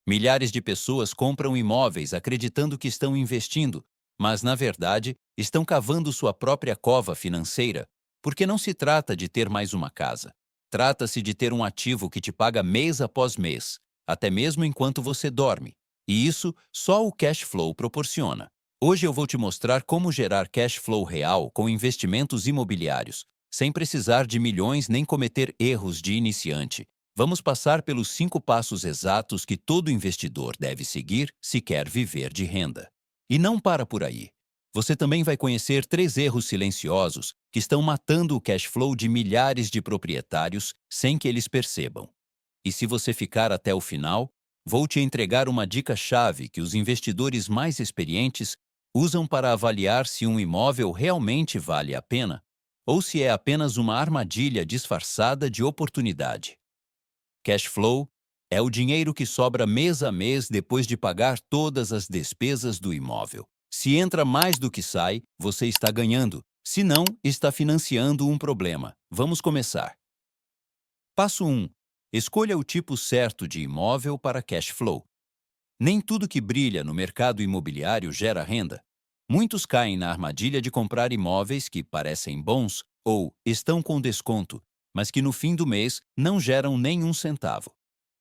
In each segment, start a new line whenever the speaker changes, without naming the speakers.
Milhares de pessoas compram imóveis acreditando que estão investindo, mas, na verdade, estão cavando sua própria cova financeira, porque não se trata de ter mais uma casa. Trata-se de ter um ativo que te paga mês após mês, até mesmo enquanto você dorme. E isso só o cash flow proporciona. Hoje eu vou te mostrar como gerar cash flow real com investimentos imobiliários, sem precisar de milhões nem cometer erros de iniciante. Vamos passar pelos 5 passos exatos que todo investidor deve seguir se quer viver de renda. E não para por aí. Você também vai conhecer 3 erros silenciosos que estão matando o cash flow de milhares de proprietários sem que eles percebam. E se você ficar até o final, vou te entregar uma dica-chave que os investidores mais experientes usam para avaliar se um imóvel realmente vale a pena ou se é apenas uma armadilha disfarçada de oportunidade. Cash flow é o dinheiro que sobra mês a mês depois de pagar todas as despesas do imóvel. Se entra mais do que sai, você está ganhando. Se não, está financiando um problema. Vamos começar. Passo 1. Escolha o tipo certo de imóvel para cash flow. Nem tudo que brilha no mercado imobiliário gera renda. Muitos caem na armadilha de comprar imóveis que parecem bons ou estão com desconto, mas que no fim do mês não geram nenhum centavo.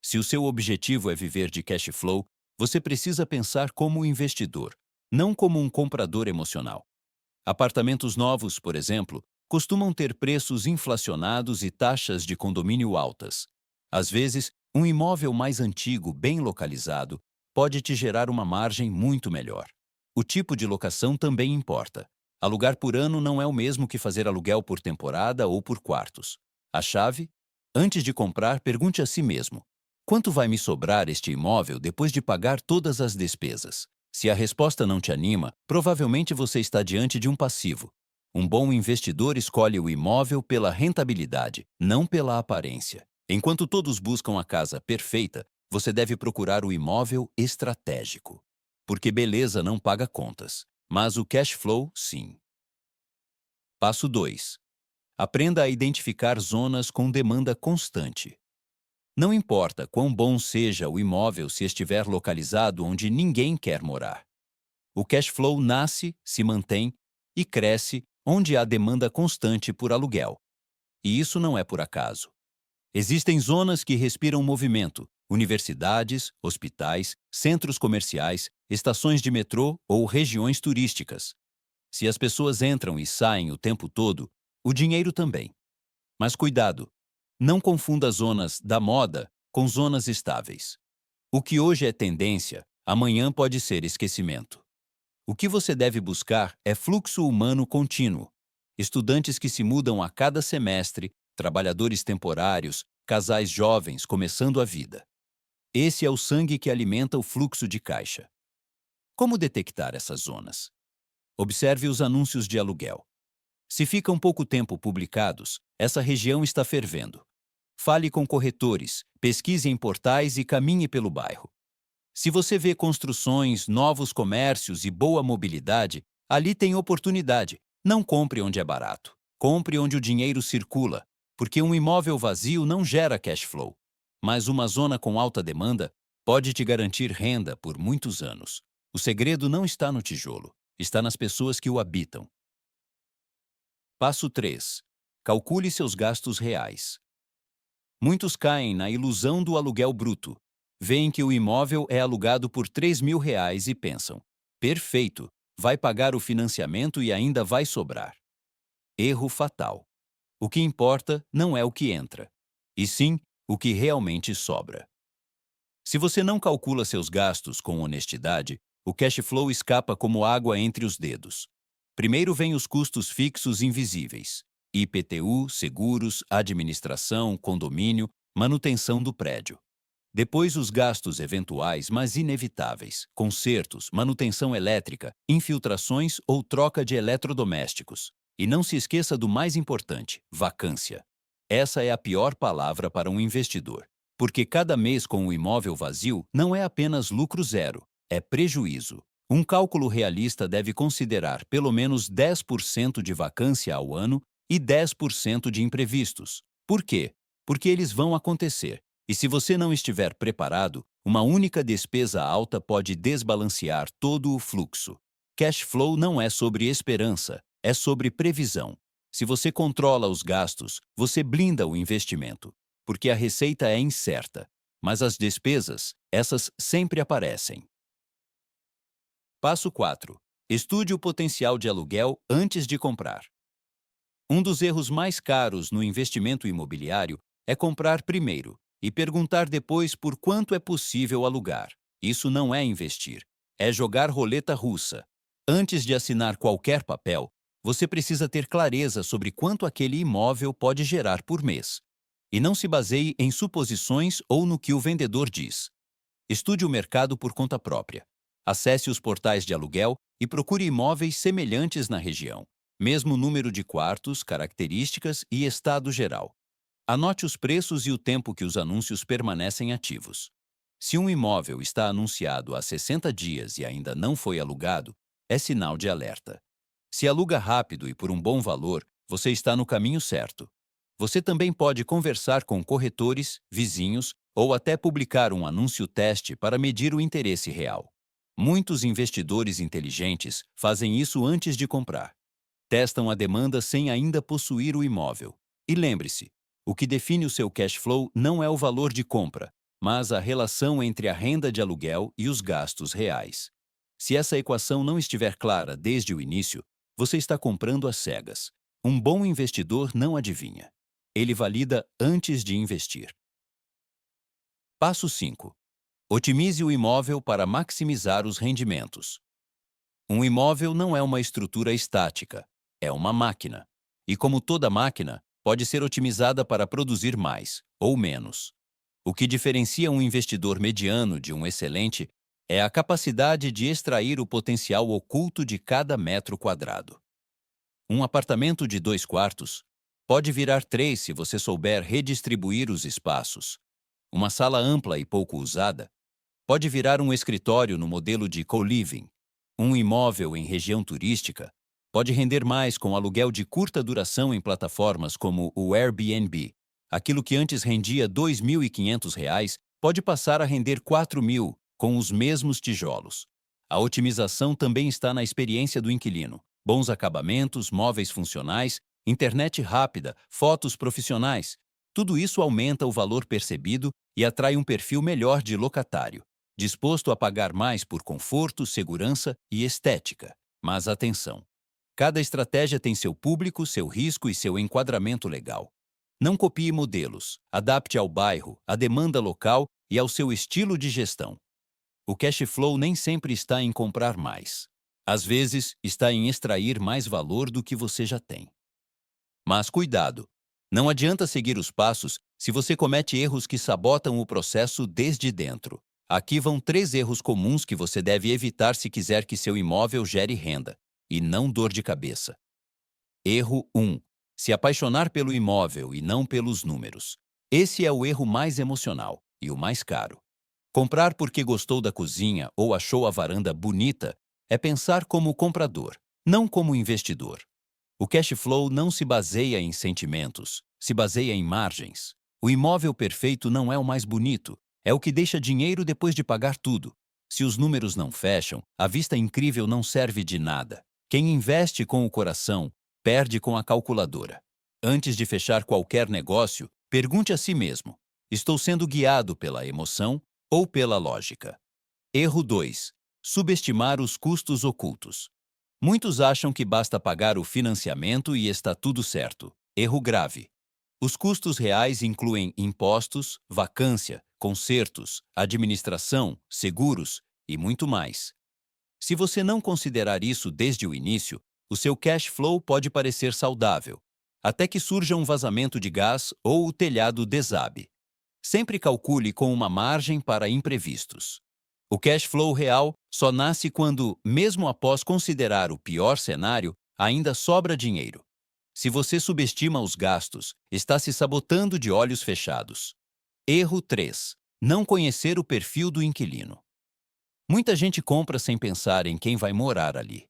Se o seu objetivo é viver de cash flow, você precisa pensar como um investidor, não como um comprador emocional. Apartamentos novos, por exemplo, costumam ter preços inflacionados e taxas de condomínio altas. Às vezes, um imóvel mais antigo, bem localizado, pode te gerar uma margem muito melhor. O tipo de locação também importa. Alugar por ano não é o mesmo que fazer aluguel por temporada ou por quartos. A chave? Antes de comprar, pergunte a si mesmo: quanto vai me sobrar este imóvel depois de pagar todas as despesas? Se a resposta não te anima, provavelmente você está diante de um passivo. Um bom investidor escolhe o imóvel pela rentabilidade, não pela aparência. Enquanto todos buscam a casa perfeita, você deve procurar o imóvel estratégico. Porque beleza não paga contas, mas o cash flow, sim. Passo 2. Aprenda a identificar zonas com demanda constante. Não importa quão bom seja o imóvel se estiver localizado onde ninguém quer morar. O cash flow nasce, se mantém e cresce onde há demanda constante por aluguel. E isso não é por acaso. Existem zonas que respiram movimento: universidades, hospitais, centros comerciais, estações de metrô ou regiões turísticas. Se as pessoas entram e saem o tempo todo, o dinheiro também. Mas cuidado, não confunda zonas da moda com zonas estáveis. O que hoje é tendência, amanhã pode ser esquecimento. O que você deve buscar é fluxo humano contínuo. Estudantes que se mudam a cada semestre, trabalhadores temporários, casais jovens começando a vida. Esse é o sangue que alimenta o fluxo de caixa. Como detectar essas zonas? Observe os anúncios de aluguel. Se ficam pouco tempo publicados, essa região está fervendo. Fale com corretores, pesquise em portais e caminhe pelo bairro. Se você vê construções, novos comércios e boa mobilidade, ali tem oportunidade. Não compre onde é barato. Compre onde o dinheiro circula, porque um imóvel vazio não gera cash flow. Mas uma zona com alta demanda pode te garantir renda por muitos anos. O segredo não está no tijolo, está nas pessoas que o habitam. Passo 3. Calcule seus gastos reais. Muitos caem na ilusão do aluguel bruto. Veem que o imóvel é alugado por R$ 3.000 e pensam: perfeito, vai pagar o financiamento e ainda vai sobrar. Erro fatal. O que importa não é o que entra, e sim o que realmente sobra. Se você não calcula seus gastos com honestidade, o cash flow escapa como água entre os dedos. Primeiro vêm os custos fixos invisíveis: IPTU, seguros, administração, condomínio, manutenção do prédio. Depois os gastos eventuais, mas inevitáveis: consertos, manutenção elétrica, infiltrações ou troca de eletrodomésticos. E não se esqueça do mais importante: vacância. Essa é a pior palavra para um investidor, porque cada mês com o imóvel vazio não é apenas lucro zero, é prejuízo. Um cálculo realista deve considerar pelo menos 10% de vacância ao ano e 10% de imprevistos. Por quê? Porque eles vão acontecer. E se você não estiver preparado, Uma única despesa alta pode desbalancear todo o fluxo. Cash flow não é sobre esperança, é sobre previsão. Se você controla os gastos, você blinda o investimento, porque a receita é incerta, mas as despesas, essas sempre aparecem. Passo 4. Estude o potencial de aluguel antes de comprar. Um dos erros mais caros no investimento imobiliário é comprar primeiro e perguntar depois por quanto é possível alugar. Isso não é investir, é jogar roleta russa. Antes de assinar qualquer papel, você precisa ter clareza sobre quanto aquele imóvel pode gerar por mês. E não se baseie em suposições ou no que o vendedor diz. Estude o mercado por conta própria. Acesse os portais de aluguel e procure imóveis semelhantes na região, mesmo número de quartos, características e estado geral. Anote os preços e o tempo que os anúncios permanecem ativos. Se um imóvel está anunciado há 60 dias e ainda não foi alugado, é sinal de alerta. Se aluga rápido e por um bom valor, você está no caminho certo. Você também pode conversar com corretores, vizinhos ou até publicar um anúncio teste para medir o interesse real. Muitos investidores inteligentes fazem isso antes de comprar. Testam a demanda sem ainda possuir o imóvel. E lembre-se, o que define o seu cash flow não é o valor de compra, mas a relação entre a renda de aluguel e os gastos reais. Se essa equação não estiver clara desde o início, você está comprando às cegas. Um bom investidor não adivinha. Ele valida antes de investir. Passo 5. Otimize o imóvel para maximizar os rendimentos. Um imóvel não é uma estrutura estática, é uma máquina. E como toda máquina, pode ser otimizada para produzir mais ou menos. O que diferencia um investidor mediano de um excelente é a capacidade de extrair o potencial oculto de cada metro quadrado. Um apartamento de 2 quartos pode virar 3 se você souber redistribuir os espaços. Uma sala ampla e pouco usada pode virar um escritório no modelo de co-living. Um imóvel em região turística pode render mais com aluguel de curta duração em plataformas como o Airbnb. Aquilo que antes rendia R$ 2.500 pode passar a render R$ 4.000 com os mesmos tijolos. A otimização também está na experiência do inquilino. Bons acabamentos, móveis funcionais, internet rápida, fotos profissionais. Tudo isso aumenta o valor percebido e atrai um perfil melhor de locatário, disposto a pagar mais por conforto, segurança e estética. Mas atenção! Cada estratégia tem seu público, seu risco e seu enquadramento legal. Não copie modelos, adapte ao bairro, à demanda local e ao seu estilo de gestão. O cash flow nem sempre está em comprar mais. Às vezes, está em extrair mais valor do que você já tem. Mas cuidado! Não adianta seguir os passos se você comete erros que sabotam o processo desde dentro. Aqui vão 3 erros comuns que você deve evitar se quiser que seu imóvel gere renda, e não dor de cabeça. Erro 1. Se apaixonar pelo imóvel e não pelos números. Esse é o erro mais emocional e o mais caro. Comprar porque gostou da cozinha ou achou a varanda bonita é pensar como comprador, não como investidor. O cash flow não se baseia em sentimentos, se baseia em margens. O imóvel perfeito não é o mais bonito, é o que deixa dinheiro depois de pagar tudo. Se os números não fecham, a vista incrível não serve de nada. Quem investe com o coração, perde com a calculadora. Antes de fechar qualquer negócio, pergunte a si mesmo: estou sendo guiado pela emoção ou pela lógica? Erro 2. Subestimar os custos ocultos. Muitos acham que basta pagar o financiamento e está tudo certo. Erro grave. Os custos reais incluem impostos, vacância, consertos, administração, seguros e muito mais. Se você não considerar isso desde o início, o seu cash flow pode parecer saudável, até que surja um vazamento de gás ou o telhado desabe. Sempre calcule com uma margem para imprevistos. O cash flow real só nasce quando, mesmo após considerar o pior cenário, ainda sobra dinheiro. Se você subestima os gastos, está se sabotando de olhos fechados. Erro 3. Não conhecer o perfil do inquilino. Muita gente compra sem pensar em quem vai morar ali.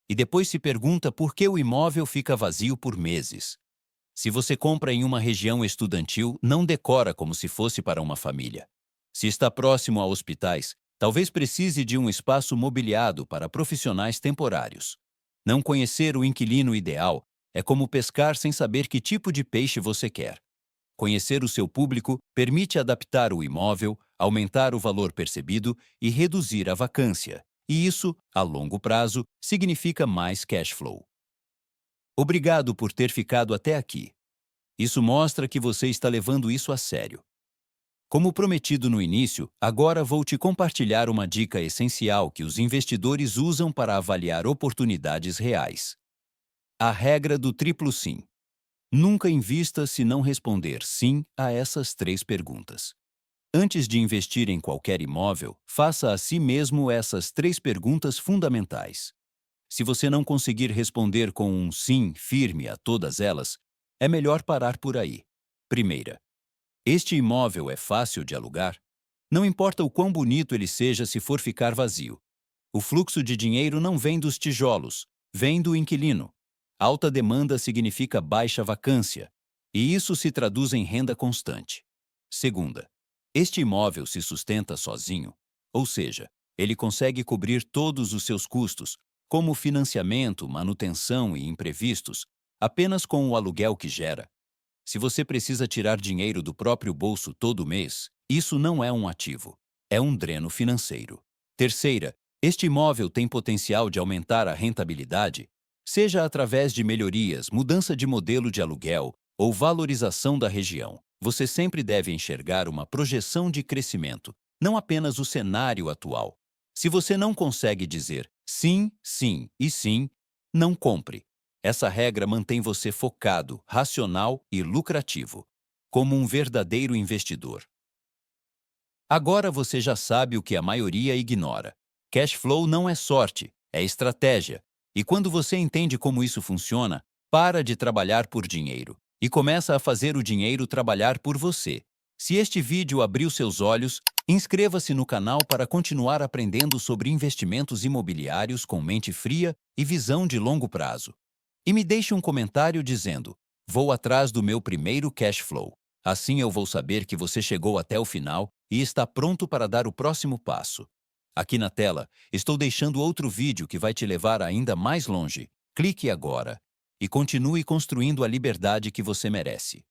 E depois se pergunta por que o imóvel fica vazio por meses. Se você compra em uma região estudantil, não decora como se fosse para uma família. Se está próximo a hospitais, talvez precise de um espaço mobiliado para profissionais temporários. Não conhecer o inquilino ideal é como pescar sem saber que tipo de peixe você quer. Conhecer o seu público permite adaptar o imóvel, aumentar o valor percebido e reduzir a vacância. E isso, a longo prazo, significa mais cash flow. Obrigado por ter ficado até aqui. Isso mostra que você está levando isso a sério. Como prometido no início, agora vou te compartilhar uma dica essencial que os investidores usam para avaliar oportunidades reais. A regra do triplo sim. Nunca invista se não responder sim a essas 3 perguntas. Antes de investir em qualquer imóvel, faça a si mesmo essas 3 perguntas fundamentais. Se você não conseguir responder com um sim firme a todas elas, é melhor parar por aí. Primeira, este imóvel é fácil de alugar? Não importa o quão bonito ele seja se for ficar vazio. O fluxo de dinheiro não vem dos tijolos, vem do inquilino. Alta demanda significa baixa vacância, e isso se traduz em renda constante. Segunda, este imóvel se sustenta sozinho, ou seja, ele consegue cobrir todos os seus custos, como financiamento, manutenção e imprevistos, apenas com o aluguel que gera. Se você precisa tirar dinheiro do próprio bolso todo mês, isso não é um ativo, é um dreno financeiro. Terceira, este imóvel tem potencial de aumentar a rentabilidade, seja através de melhorias, mudança de modelo de aluguel ou valorização da região. Você sempre deve enxergar uma projeção de crescimento, não apenas o cenário atual. Se você não consegue dizer sim, sim e sim, não compre. Essa regra mantém você focado, racional e lucrativo, como um verdadeiro investidor. Agora você já sabe o que a maioria ignora. Cash flow não é sorte, é estratégia. E quando você entende como isso funciona, para de trabalhar por dinheiro e começa a fazer o dinheiro trabalhar por você. Se este vídeo abriu seus olhos, inscreva-se no canal para continuar aprendendo sobre investimentos imobiliários com mente fria e visão de longo prazo. E me deixe um comentário dizendo: vou atrás do meu primeiro cash flow. Assim eu vou saber que você chegou até o final e está pronto para dar o próximo passo. Aqui na tela, estou deixando outro vídeo que vai te levar ainda mais longe. Clique agora e continue construindo a liberdade que você merece.